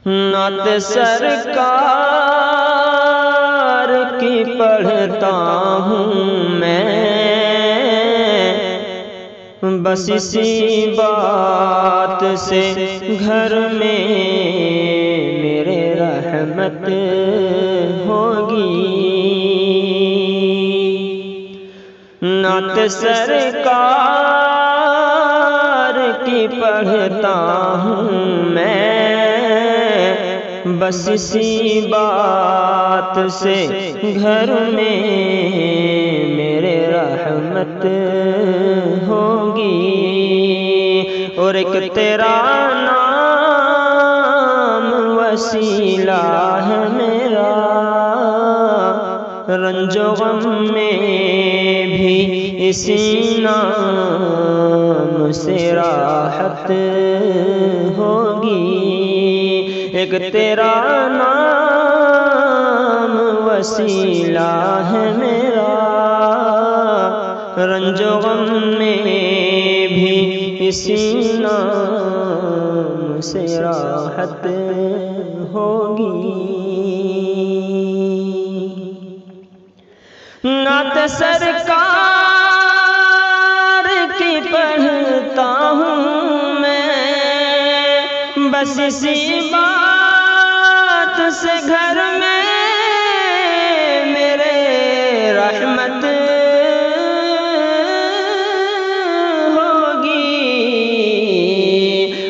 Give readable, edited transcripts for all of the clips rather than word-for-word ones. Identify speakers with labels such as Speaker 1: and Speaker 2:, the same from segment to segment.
Speaker 1: نعت سرکار کی پڑھتا ہوں میں، بس اسی بات سے گھر میں میرے رحمت ہوگی۔ نعت سرکار کی پڑھتا ہوں میں، بس اسی بات سے گھر میں میرے رحمت ہوگی۔ اور ایک تیرا نام وسیلہ ہے میرا، رنج و غم میں بھی اسی نام سے راحت ہوگی۔ ایک تیرا نام وسیلہ ہے میرا، رنج و غم میں بھی اسی نام سے راحت ہوگی۔ نعت سرکار کی پڑھتا ہوں میں، بس اسی بات سے گھر میں میرے رحمت ہوگی۔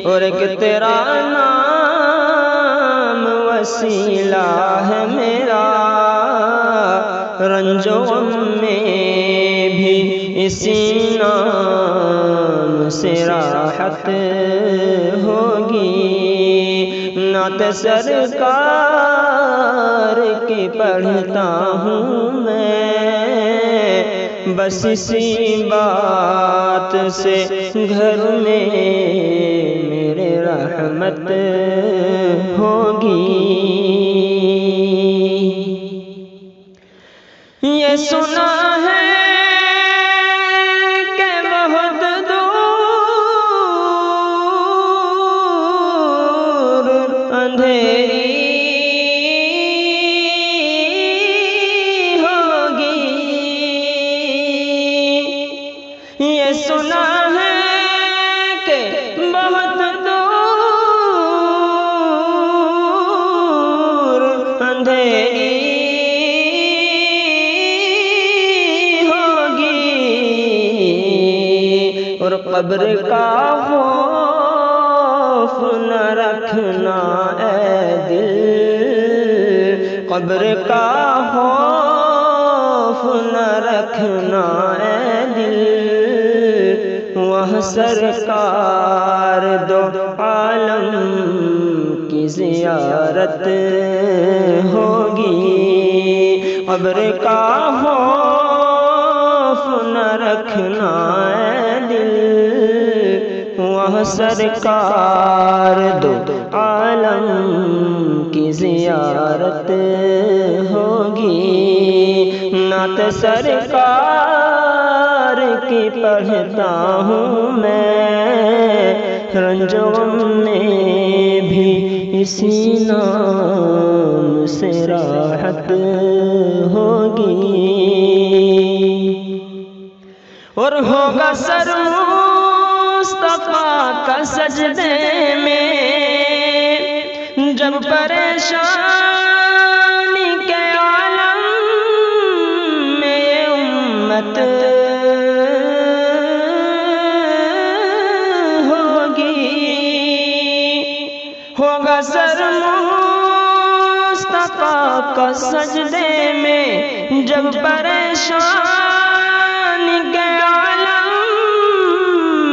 Speaker 1: اور ایک تیرا نام وسیلہ ہے میرا، رنج و غم میں بھی اسی نام سے راحت ہوگی۔ نعت سرکار کی پڑھتا ہوں میں، بس اسی بات سے گھر میں میرے رحمت ہوگی۔ یہ سنا ہے کہ بہت دور اندھیری ہوگی، یہ سنا ہے کہ بہت دور اندھیری اور قبر کا خوف نہ رکھنا اے دل، قبر کا خوف نہ رکھنا اے دل، وہاں سرکار دو عالم کی زیارت ہوگی۔ قبر کا خوف نہ رکھنا اے دل، وہاں سرکار دو عالم کی زیارت ہوگی۔ نعت سرکار کی پڑھتا ہوں میں، رنج و غم میں بھی اسی نام سے راحت ہوگی۔ اور ہوگا سر مصطفیٰ کا سجدے میں، جب پریشانی کے عالم میں امت ہوگی۔ ہوگا سر مصطفیٰ کا سجدے میں، جب پریشانی کے عالم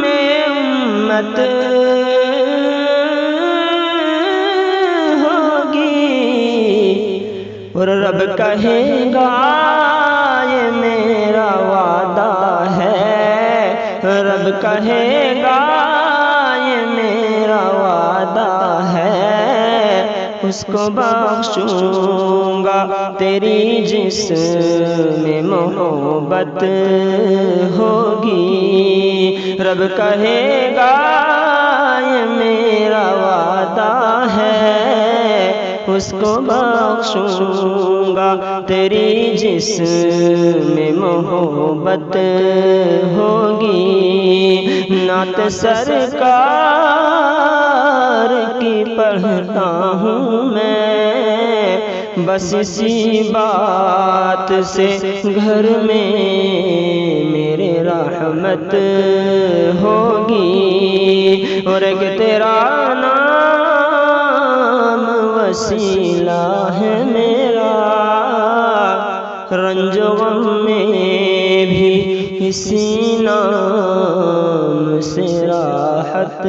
Speaker 1: میں امت ہوگی۔ اور رب کہے گا یہ میرا وعدہ ہے، رب کہے گا یہ میرا وعدہ ہے، اس کو بخشوں گا تیری جس میں محبت ہوگی۔ رب کہے گا یہ میرا وعدہ وعدہ ہے اس کو بخشوں گا، تیری جس میں محبت ہوگی۔ نعت سرکار کی پڑھتا ہوں میں، بس اسی بات سے گھر میں میرے رحمت ہوگی، اور ایک تیرا نام وسیلہ ہے میرا، رنج و غم میں بھی اسی نام سے راحت